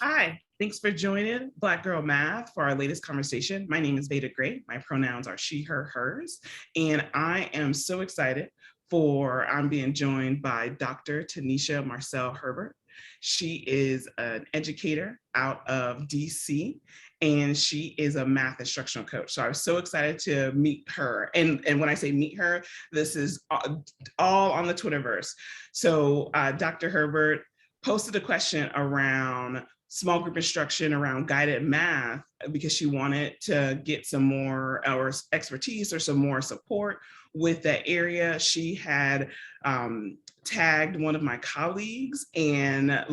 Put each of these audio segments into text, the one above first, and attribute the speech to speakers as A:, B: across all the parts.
A: Hi, thanks for joining Black Girl Math for our latest conversation. My name is Veda Gray. My pronouns are she, her, hers. And I am so excited I'm being joined by Dr. Tenisha Marcel-Herbert. She is an educator out of DC, and she is a math instructional coach. So I was so excited to meet her. And when I say meet her, this is all on the Twitterverse. So Dr. Herbert posted a question around small group instruction around guided math because she wanted to get some more expertise or some more support with that area. She had tagged one of my colleagues and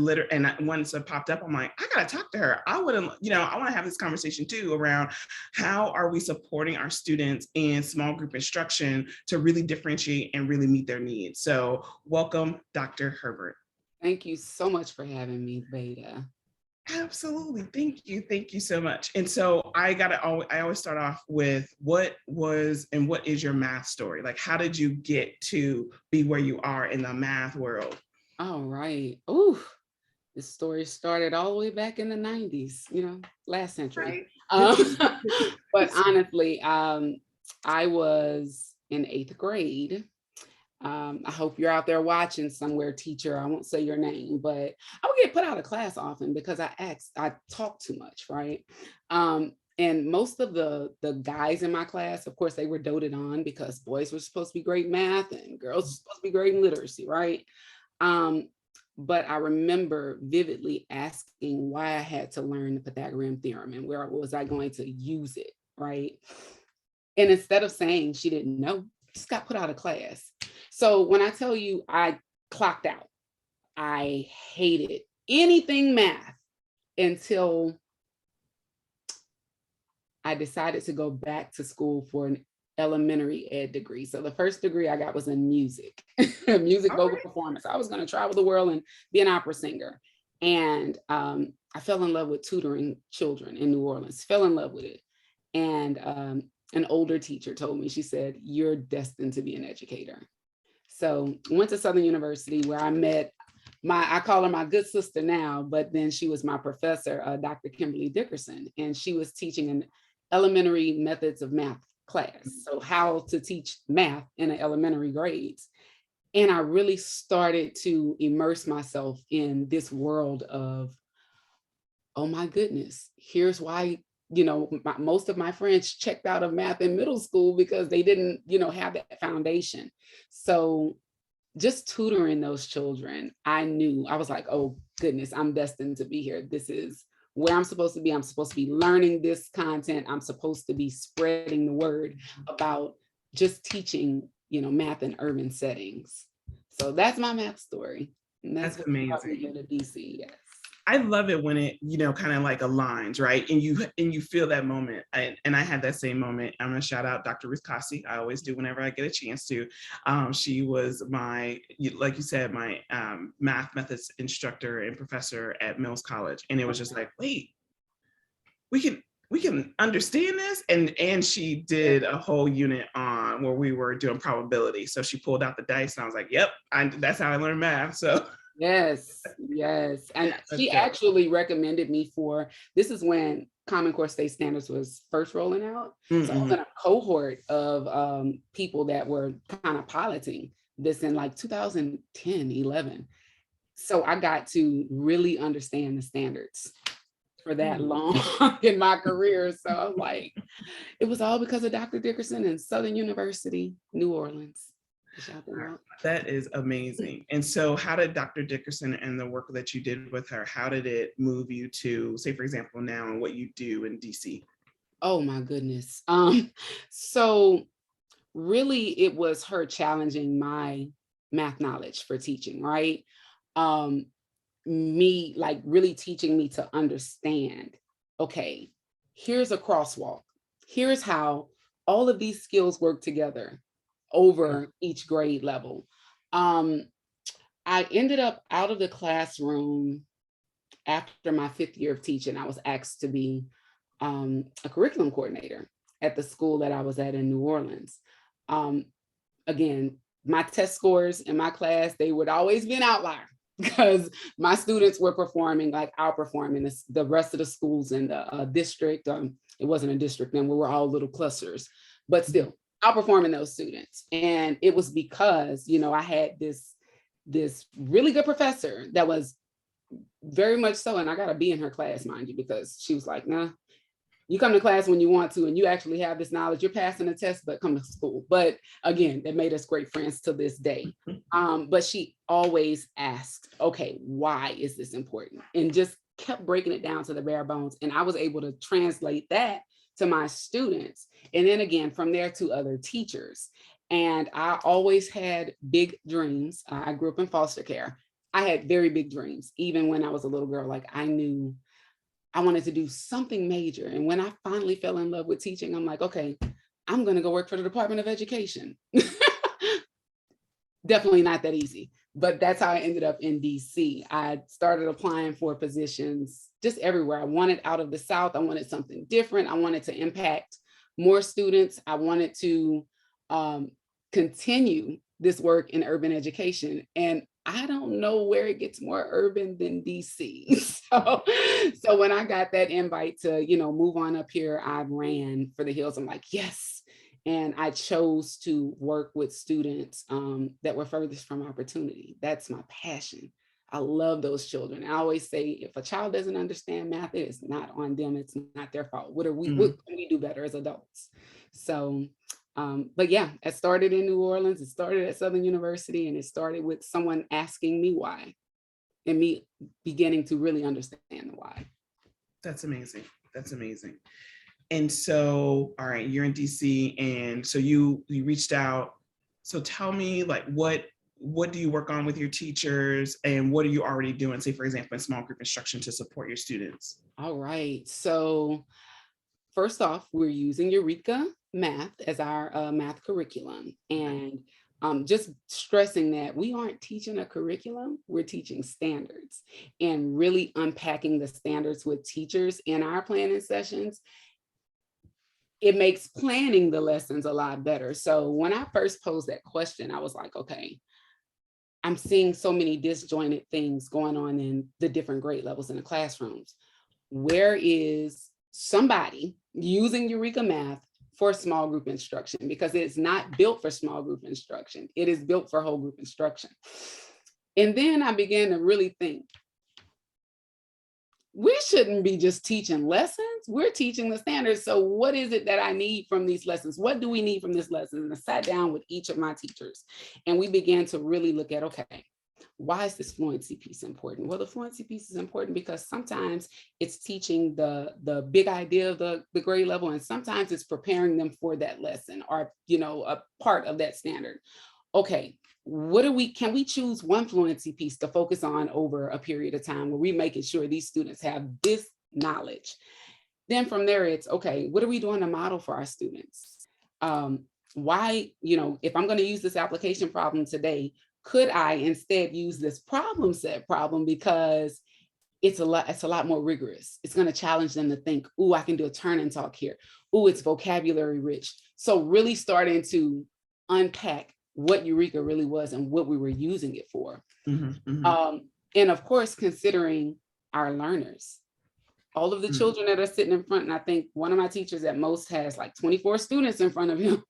A: once it popped up, I'm like, I gotta talk to her. I want to have this conversation too around how are we supporting our students in small group instruction to really differentiate and really meet their needs. So welcome, Dr. Herbert.
B: Thank you so much for having me, Veda.
A: Absolutely. Thank you. Thank you so much. And so I always start off with what is your math story? Like, how did you get to be where you are in the math world?
B: All right. Oh, this story started all the way back in the 90s, last century.
A: Right.
B: But honestly, I was in 8th grade. I hope you're out there watching somewhere, teacher. I won't say your name, but I would get put out of class often because I talk too much, right? And most of the guys in my class, of course, they were doted on because boys were supposed to be great in math and girls were supposed to be great in literacy, right? But I remember vividly asking why I had to learn the Pythagorean theorem and where was I going to use it, right? And instead of saying she didn't know, just got put out of class. So when I tell you I clocked out, I hated anything math until I decided to go back to school for an elementary ed degree. So the first degree I got was in music, music vocal performance. I was going to travel the world and be an opera singer. And I fell in love with tutoring children in New Orleans, fell in love with it. And an older teacher told me, she said, you're destined to be an educator. So went to Southern University where I met I call her my good sister now, but then she was my professor, Dr. Kimberly Dickerson, and she was teaching an elementary methods of math class. So how to teach math in an elementary grades. And I really started to immerse myself in this world of, oh my goodness, here's why most of my friends checked out of math in middle school because they didn't, have that foundation. So just tutoring those children, I was like, oh goodness, I'm destined to be here. This is where I'm supposed to be. I'm supposed to be learning this content. I'm supposed to be spreading the word about just teaching, math in urban settings. So that's my math story. And
A: That's
B: what
A: amazing.
B: brought me here to DC. Yes.
A: I love it when it, kind of like aligns, right? And you feel that moment. And I had that same moment. I'm gonna shout out Dr. Ruth Cossey. I always do whenever I get a chance to. She was like you said, my math methods instructor and professor at Mills College. And it was just like, wait, we can understand this. And she did a whole unit on where we were doing probability. So she pulled out the dice and I was like, yep, that's how I learned math. So
B: yes. And she actually recommended me this is when Common Core State Standards was first rolling out. Mm-hmm. So I was in a cohort of people that were kind of piloting this in like 2010, 11. So I got to really understand the standards for that long in my career. So I was like, it was all because of Dr. Dickerson and Southern University, New Orleans.
A: That is amazing. And so how did Dr. Dickerson and the work that you did with her, how did it move you to, say, for example, now and what you do in DC?
B: Oh my goodness. So really it was her challenging my math knowledge for teaching, right? Me like really teaching me to understand, okay, here's a crosswalk. Here's how all of these skills work together over each grade level. I ended up out of the classroom after my 5th year of teaching. I was asked to be a curriculum coordinator at the school that I was at in New Orleans. Again, my test scores in my class, they would always be an outlier. because my students were performing, like outperforming the rest of the schools in the district. It wasn't a district then, we were all little clusters, but still outperforming those students. And it was because, you know, I had this really good professor that was very much so, and I got to be in her class, mind you, because she was like, nah, you come to class when you want to, and you actually have this knowledge, you're passing the test, but come to school. But again, that made us great friends to this day. But she always asked, okay, why is this important? And just kept breaking it down to the bare bones. And I was able to translate that to my students. And then again, from there to other teachers. And I always had big dreams. I grew up in foster care. I had very big dreams, even when I was a little girl. Like, I knew I wanted to do something major. And when I finally fell in love with teaching, I'm like, okay, I'm going to go work for the Department of Education. Definitely not that easy, but that's how I ended up in DC. I started applying for positions just everywhere. I wanted out of the South. I wanted something different. I wanted to impact more students. I wanted to continue this work in urban education. And I don't know where it gets more urban than DC. So when I got that invite to, you know, move on up here, I ran for the hills. I'm like, yes. And I chose to work with students that were furthest from opportunity. That's my passion. I love those children. I always say, if a child doesn't understand math, it is not on them. It's not their fault. What can we do better as adults? So, but yeah, it started in New Orleans. It started at Southern University, and it started with someone asking me why, and me beginning to really understand the why.
A: That's amazing. That's amazing. And so, all right, you're in DC, and so you reached out. So tell me, like, what do you work on with your teachers, and what are you already doing, say, for example, in small group instruction to support your students?
B: All right. So first off, we're using Eureka Math as our math curriculum. And just stressing that we aren't teaching a curriculum, we're teaching standards, and really unpacking the standards with teachers in our planning sessions. It makes planning the lessons a lot better. So when I first posed that question, I was like, okay, I'm seeing so many disjointed things going on in the different grade levels in the classrooms. Where is somebody using Eureka Math for small group instruction? Because it's not built for small group instruction. It is built for whole group instruction. And then I began to really think, we shouldn't be just teaching lessons. We're teaching the standards. So what is it that I need from these lessons? What do we need from this lesson? And I sat down with each of my teachers, and we began to really look at, okay, why is this fluency piece important? Well, the fluency piece is important because sometimes it's teaching the big idea of the grade level, and sometimes it's preparing them for that lesson, or, you know, a part of that standard. Okay, can we choose one fluency piece to focus on over a period of time where we making sure these students have this knowledge? Then from there, it's okay, what are we doing to model for our students? Why, you know, if I'm going to use this application problem today, could I instead use this problem set problem, because it's a lot more rigorous. It's going to challenge them to think, oh, I can do a turn and talk here. Oh, it's vocabulary rich. So really starting to unpack what Eureka really was and what we were using it for. And of course, considering our learners, all of the children that are sitting in front. And I think one of my teachers at most has like 24 students in front of him.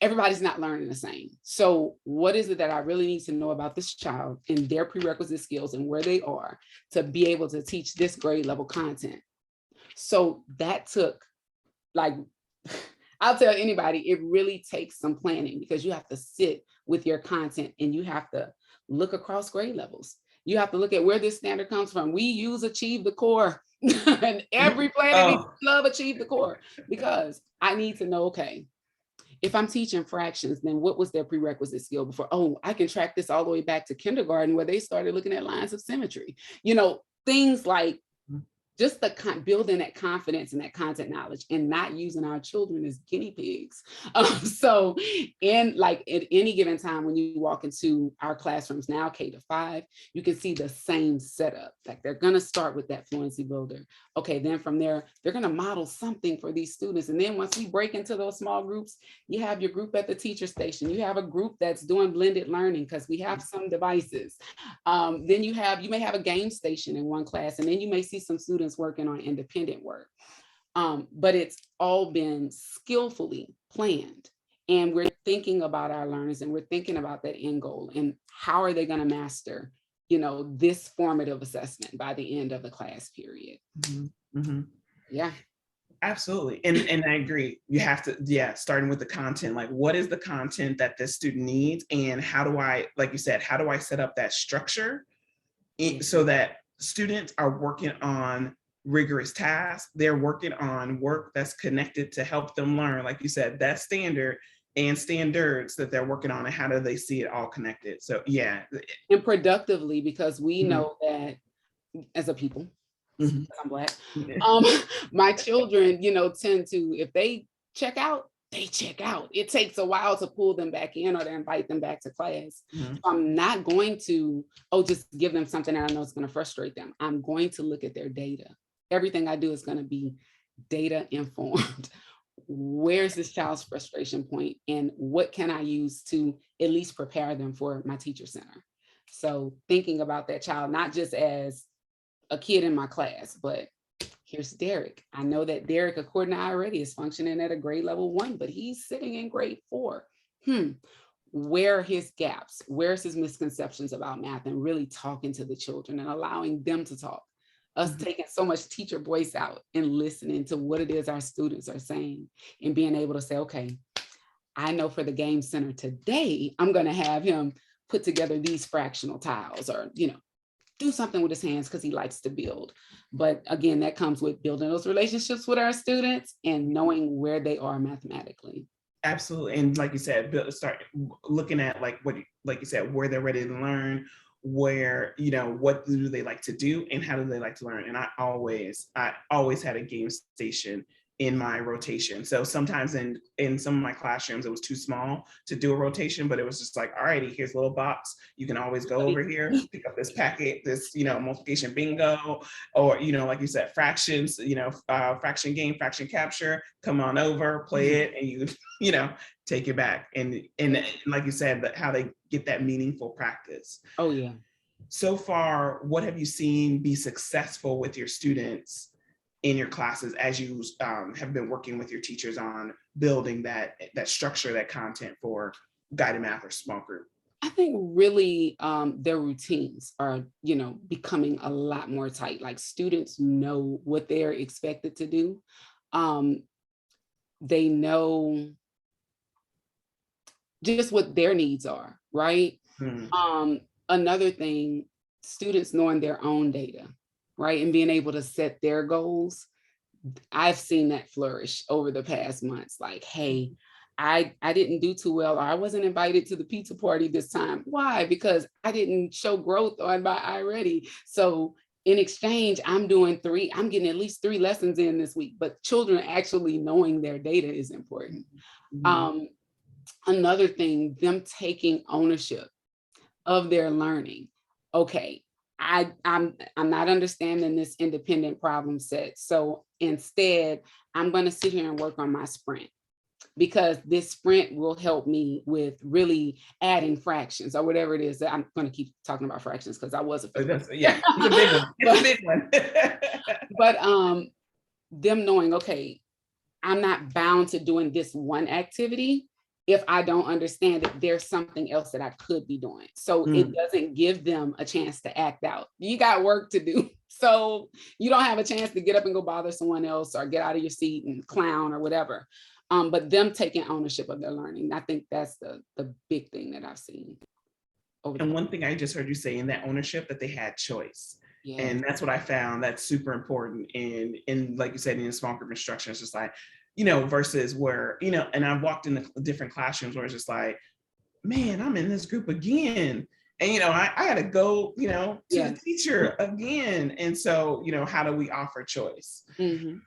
B: Everybody's not learning the same. So what is it that I really need to know about this child and their prerequisite skills and where they are to be able to teach this grade level content? So that took, like, I'll tell anybody, it really takes some planning, because you have to sit with your content and you have to look across grade levels. You have to look at where this standard comes from. We use Achieve the Core and every planning needs to love Achieve the Core, because I need to know, okay, if I'm teaching fractions, then what was their prerequisite skill before? Oh, I can track this all the way back to kindergarten where they started looking at lines of symmetry. You know, things like just building that confidence and that content knowledge, and not using our children as guinea pigs. So at any given time, when you walk into our classrooms now, K-5, you can see the same setup. Like, they're going to start with that fluency builder. Okay, then from there, they're going to model something for these students. And then once we break into those small groups, you have your group at the teacher station. You have a group that's doing blended learning because we have some devices. Then you may have a game station in one class, and then you may see some students working on independent work. But it's all been skillfully planned. And we're thinking about our learners, and we're thinking about that end goal, and how are they going to master, this formative assessment by the end of the class period.
A: Mm-hmm. Mm-hmm.
B: Yeah.
A: Absolutely. And I agree. You have to, starting with the content, like, what is the content that this student needs? And how do I, like you said, how do I set up that structure so that students are working on rigorous tasks? They're working on work that's connected to help them learn, like you said, that standard and standards that they're working on, and how do they see it all connected? So
B: and productively, because we know that as a people, I'm Black, my children, tend to, if they check out, they check out. It takes a while to pull them back in or to invite them back to class. So I'm not going to, just give them something that I know is going to frustrate them. I'm going to look at their data. Everything I do is going to be data informed. Where's this child's frustration point, and what can I use to at least prepare them for my teacher center? So thinking about that child, not just as a kid in my class, but here's Derek. I know that Derek, according to already, is functioning at a grade level 1, but he's sitting in grade 4. Where are his gaps? Where's his misconceptions about math? And really talking to the children and allowing them to talk. Us taking so much teacher voice out and listening to what it is our students are saying, and being able to say, okay, I know for the game center today, I'm going to have him put together these fractional tiles, or, do something with his hands because he likes to build. But again, that comes with building those relationships with our students and knowing where they are mathematically.
A: Absolutely. And like you said, start looking at like you said, where they're ready to learn, where, what do they like to do and how do they like to learn? And I always had a game station in my rotation. So sometimes in some of my classrooms, it was too small to do a rotation, but it was just like, all righty, here's a little box. You can always go over here, pick up this packet, this, multiplication bingo, or, like you said, fractions, fraction game, fraction capture, come on over, play it, and you, take it back. And like you said, how they get that meaningful practice.
B: Oh, yeah.
A: So far, what have you seen be successful with your students in your classes as you have been working with your teachers on building that structure, that content for guided math or small group?
B: I think really their routines are, becoming a lot more tight. Like, students know what they're expected to do. They know just what their needs are, right? Another thing, students knowing their own data, right? And being able to set their goals. I've seen that flourish over the past months. Like, hey, I didn't do too well, or I wasn't invited to the pizza party this time. Why? Because I didn't show growth on my iReady. So in exchange, I'm getting at least 3 lessons in this week. But children actually knowing their data is important. Another thing, them taking ownership of their learning. Okay, I'm not understanding this independent problem set. So instead, I'm going to sit here and work on my sprint, because this sprint will help me with really adding fractions or whatever it is. That I'm going to keep talking about fractions because I was a
A: it's a big one. It's a big one.
B: But them knowing, okay, I'm not bound to doing this one activity. If I don't understand it, there's something else that I could be doing. So it doesn't give them a chance to act out. You got work to do. So you don't have a chance to get up and go bother someone else or get out of your seat and clown or whatever. But them taking ownership of their learning, I think that's the big thing that I've seen.
A: And one thing I just heard you say in that ownership, that they had choice. Yes. And that's what I found that's super important. And like you said, in small group instruction, it's just like, versus where, and I've walked in the different classrooms where it's just like, man, I'm in this group again. and I got to go, to
B: Yeah.
A: the teacher again. And so, how do we offer choice?
B: Mm-hmm.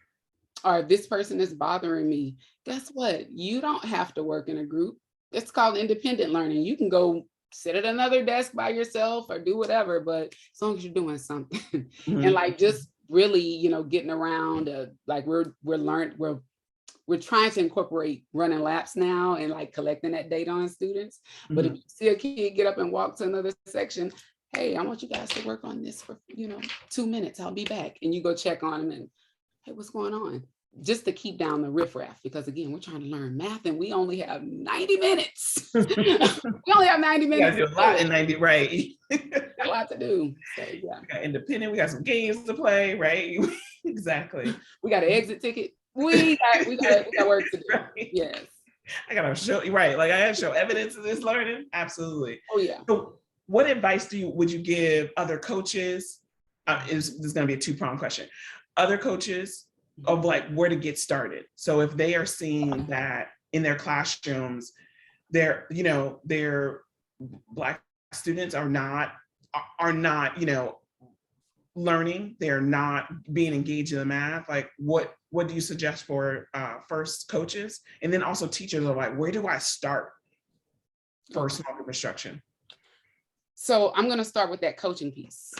B: Or if this person is bothering me, guess what? You don't have to work in a group. It's called independent learning. You can go sit at another desk by yourself or do whatever, but as long as you're doing something. And like just really, getting around, like we're trying to incorporate running laps now and like collecting that data on students. But if you see a kid get up and walk to another section, hey, I want you guys to work on this for 2 minutes. I'll be back. And you go check on them and, hey, what's going on? Just to keep down the riffraff, because again, we're trying to learn math and we only have 90 minutes. We only have 90 minutes.
A: Do a lot in 90, right?
B: A lot to do. So yeah.
A: We got independent, we got some games to play, right? Exactly.
B: We got an exit ticket. We got work to do. Right. Yes.
A: I gotta show you, right? Like I have to show evidence of this learning. Absolutely.
B: Oh yeah.
A: So what advice would you give other coaches? This is going to be a two-pronged question. Other coaches of like where to get started. So if they are seeing that in their classrooms, their Black students are not learning, they're not being engaged in the math. Like what do you suggest for first coaches, and then also teachers are like, where do I start for small group instruction?
B: So I'm going to start with that coaching piece.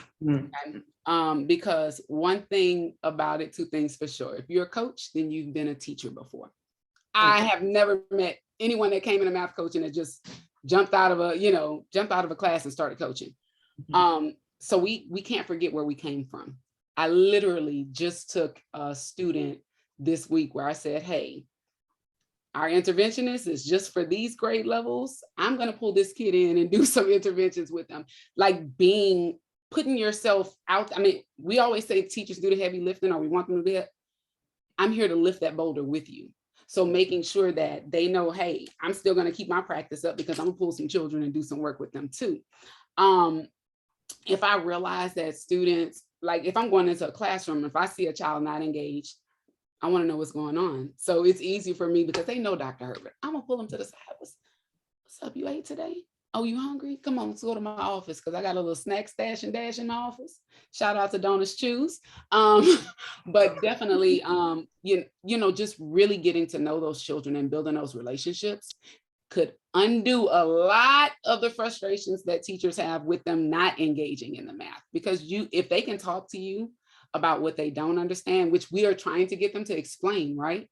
B: Because one thing about it, two things for sure. If you're a coach, then you've been a teacher before. I have never met anyone that came into math coaching that just jumped out of a class and started coaching. So we can't forget where we came from. I literally just took a student this week where I said, hey, our interventionist is just for these grade levels. I'm going to pull this kid in and do some interventions with them. Like putting yourself out. I mean, we always say teachers do the heavy lifting, or we want them to do it. I'm here to lift that boulder with you. So making sure that they know, hey, I'm still going to keep my practice up because I'm going to pull some children and do some work with them too. If I realize that students, like if I'm going into a classroom, if I see a child not engaged, I want to know what's going on. So it's easy for me because they know Dr. Herbert. I'm going to pull them to the side. What's up? You ate today? Oh, you hungry? Come on, let's go to my office because I got a little snack stash and dash in the office. Shout out to Donuts Choose. But definitely, just really getting to know those children and building those relationships could undo a lot of the frustrations that teachers have with them not engaging in the math. Because if they can talk to you about what they don't understand, which we are trying to get them to explain, right?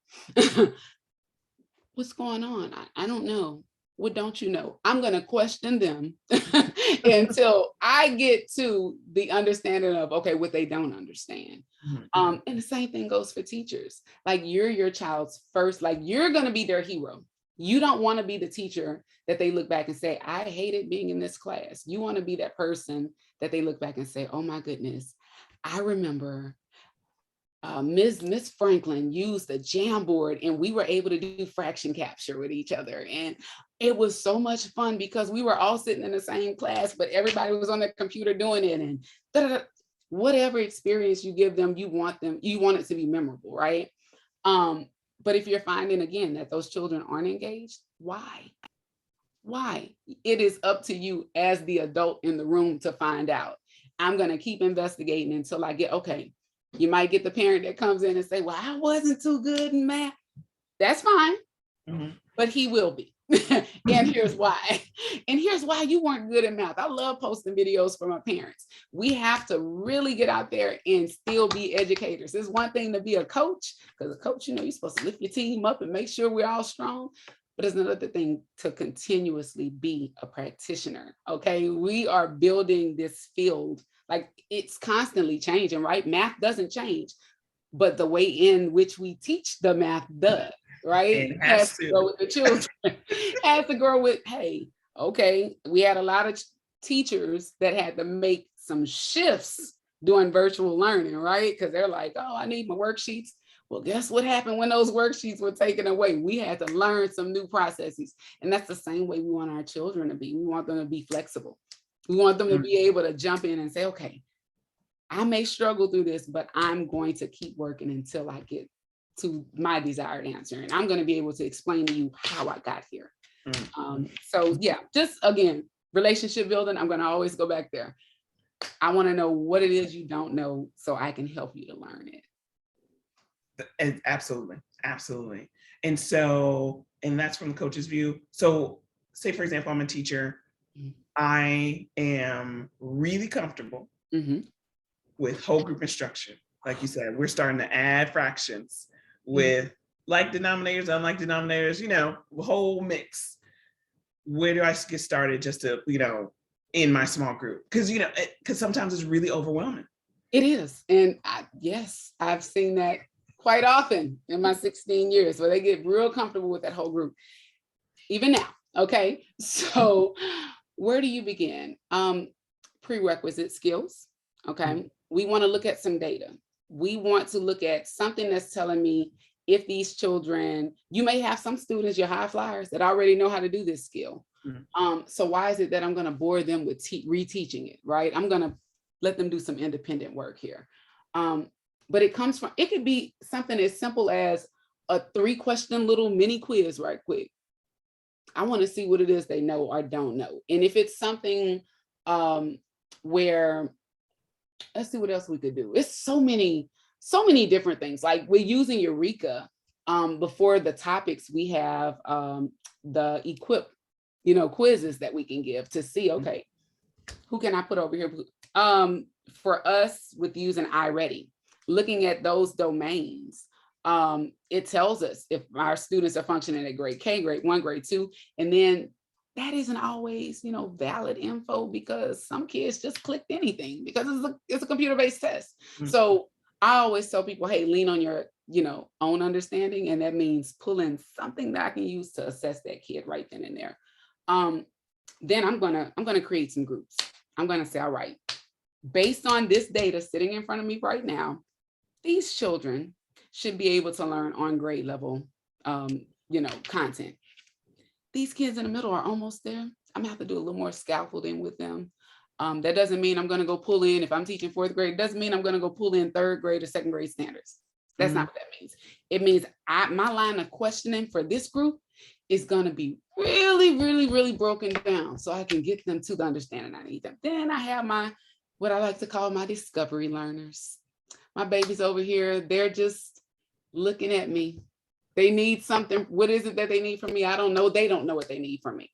B: What's going on? I don't know. What don't you know? I'm going to question them until I get to the understanding of, okay, what they don't understand. And the same thing goes for teachers. Like you're your child's first, like you're going to be their hero. You don't want to be the teacher that they look back and say, I hated being in this class. You want to be that person that they look back and say, oh my goodness, I remember Miss Franklin used the Jamboard and we were able to do fraction capture with each other. And it was so much fun because we were all sitting in the same class, but everybody was on their computer doing it. And whatever experience you give them, you want it to be memorable, right? But if you're finding again that those children aren't engaged, why? It is up to you as the adult in the room to find out. I'm going to keep investigating until I get, okay, you might get the parent that comes in and say, well, I wasn't too good in math. That's fine, but he will be. And here's why. And here's why you weren't good at math. I love posting videos for my parents. We have to really get out there and still be educators. It's one thing to be a coach, because a coach, you're supposed to lift your team up and make sure we're all strong. But it's another thing to continuously be a practitioner. Okay, we are building this field. Like it's constantly changing, right? Math doesn't change, but the way in which we teach the math does, right? It has to go with the children. Has to grow with, hey, okay, we had a lot of teachers that had to make some shifts doing virtual learning, right? Because they're like, oh, I need my worksheets. Well, guess what happened when those worksheets were taken away? We had to learn some new processes. And that's the same way we want our children to be. We want them to be flexible. We want them to be able to jump in and say, okay, I may struggle through this, but I'm going to keep working until I get to my desired answer. And I'm going to be able to explain to you how I got here. So yeah, just again, relationship building, I'm going to always go back there. I want to know what it is you don't know so I can help you to learn it.
A: Absolutely. Absolutely. And so, and that's from the coach's view. So say, for example, I'm a teacher. I am really comfortable with whole group instruction. Like you said, we're starting to add fractions with like denominators, unlike denominators, you know, whole mix. Where do I get started just to, you know, in my small group? Because, you know, because sometimes it's really overwhelming.
B: It is. And yes, I've seen that quite often in my 16 years where they get real comfortable with that whole group, even now. Okay. So where do you begin? Prerequisite skills. Okay. We want to look at some data. We want to look at something that's telling me if these children, you may have some students, your high flyers that already know how to do this skill. So why is it that I'm going to bore them with reteaching it, right? I'm going to let them do some independent work here. But it comes from, it could be something as simple as a 3-question little mini quiz right quick. I want to see what it is they know or don't know. And if it's something where, let's see what else we could do. It's so many different things. Like we're using Eureka. Before the topics, we have the equip, you know, quizzes that we can give to see, okay, who can I put over here? For us with using iReady, looking at those domains, it tells us if our students are functioning at grade K, grade 1, grade 2, and then that isn't always, you know, valid info because some kids just clicked anything because it's a computer-based test. So I always tell people, hey, lean on your, you know, own understanding. And that means pull in something that I can use to assess that kid right then and there. Then I'm gonna create some groups. I'm gonna say, all right, based on this data sitting in front of me right now, these children should be able to learn on grade level, you know, content. These kids in the middle are almost there. I'm gonna have to do a little more scaffolding with them. That doesn't mean I'm gonna go pull in, if I'm teaching 4th grade, it doesn't mean I'm gonna go pull in 3rd grade or 2nd grade standards. That's not what that means. It means my line of questioning for this group is gonna be really, really, really broken down so I can get them to the understanding I need them. Then I have what I like to call my discovery learners. My babies over here, they're just looking at me. They need something. What is it that they need from me? I don't know. They don't know what they need from me.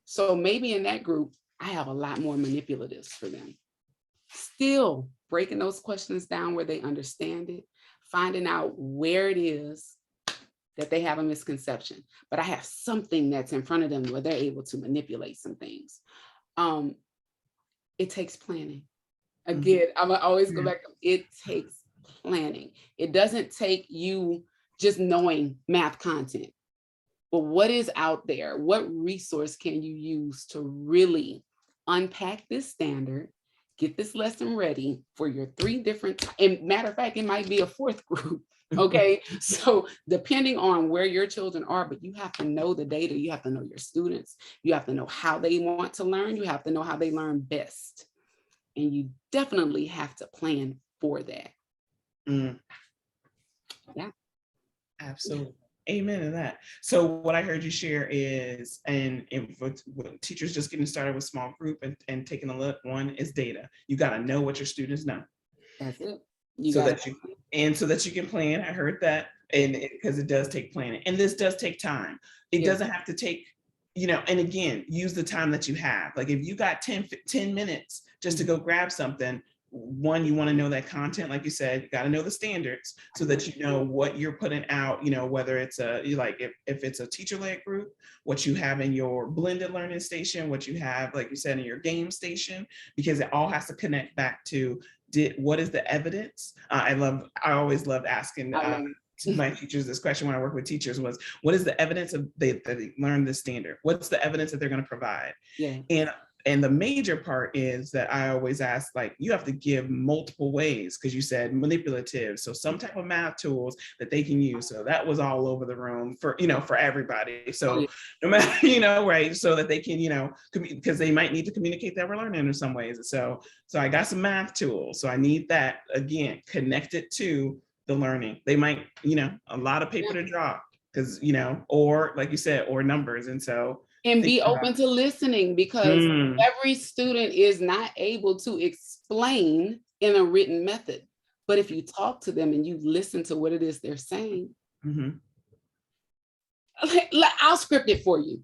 B: So maybe in that group, I have a lot more manipulatives for them. Still breaking those questions down where they understand it, finding out where it is that they have a misconception, but I have something that's in front of them where they're able to manipulate some things. It takes planning. Again, I'm gonna always go back. It takes planning. It doesn't take you just knowing math content, but what is out there? What resource can you use to really unpack this standard, get this lesson ready for your 3 different, and matter of fact, it might be a 4th group. Okay, so depending on where your children are, but you have to know the data, you have to know your students, you have to know how they want to learn, you have to know how they learn best. And you definitely have to plan for that. Yeah.
A: Absolutely. Amen to that. So what I heard you share is, and teachers just getting started with small group and taking a look, one is data. You got to know what your students know.
B: That's it.
A: So that you can plan. I heard that, and because it does take planning, and this does take time. It doesn't have to take, you know, and again, use the time that you have. Like if you got 10 minutes just to go grab something, one, you want to know that content, like you said, you got to know the standards so that you know what you're putting out, you know, whether it's if it's a teacher-led group, what you have in your blended learning station, what you have, like you said, in your game station, because it all has to connect back to what is the evidence? I always loved asking my teachers this question when I work with teachers was, what is the evidence that they learned this standard? What's the evidence that they're going to provide? And the major part is that I always ask, like, you have to give multiple ways, because you said manipulative. So some type of math tools that they can use. So that was all over the room for, you know, for everybody. So no matter, you know, right. So that they can, you know, because they might need to communicate that we're learning in some ways. So I got some math tools. So I need that, again, connected to the learning. They might, you know, a lot of paper to draw because, you know, or like you said, or numbers. And so
B: And be open to listening, because every student is not able to explain in a written method. But if you talk to them and you listen to what it is they're saying, I'll script it for you.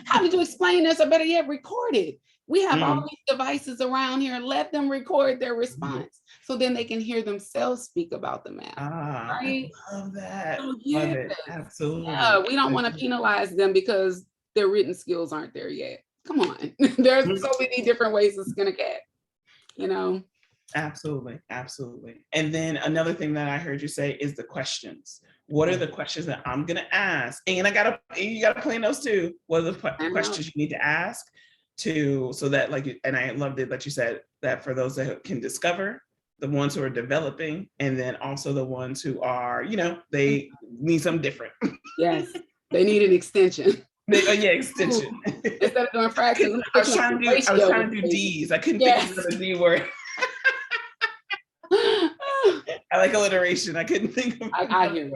B: How did you explain this? Or better yet, record it. We have all these devices around here. Let them record their response so then they can hear themselves speak about the math. Right?
A: I love that.
B: Oh,
A: Love it. Absolutely.
B: Yeah, we don't want to penalize them because their written skills aren't there yet. Come on. There's so many different ways to skin a cat, you know?
A: Absolutely. Absolutely. And then another thing that I heard you say is the questions. What are the questions that I'm going to ask? And you got to plan those too. What are the questions you need to ask so that, like, and I loved it that you said that for those that can discover, the ones who are developing, and then also the ones who are, they need something different.
B: Yes, they need an extension.
A: Extension.
B: Instead of doing fractions,
A: I was trying to do D's. I couldn't think of the D word. I like alliteration. I couldn't think of it.
B: I hear it.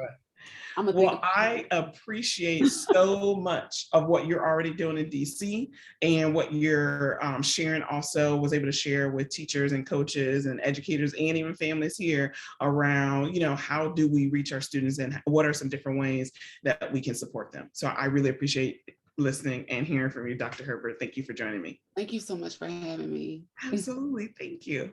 A: Well, I appreciate so much of what you're already doing in DC, and what you're sharing also was able to share with teachers and coaches and educators and even families here around, how do we reach our students and what are some different ways that we can support them. So I really appreciate listening and hearing from you, Dr. Herbert. Thank you for joining me.
B: Thank you so much for having me.
A: Absolutely. Thank you.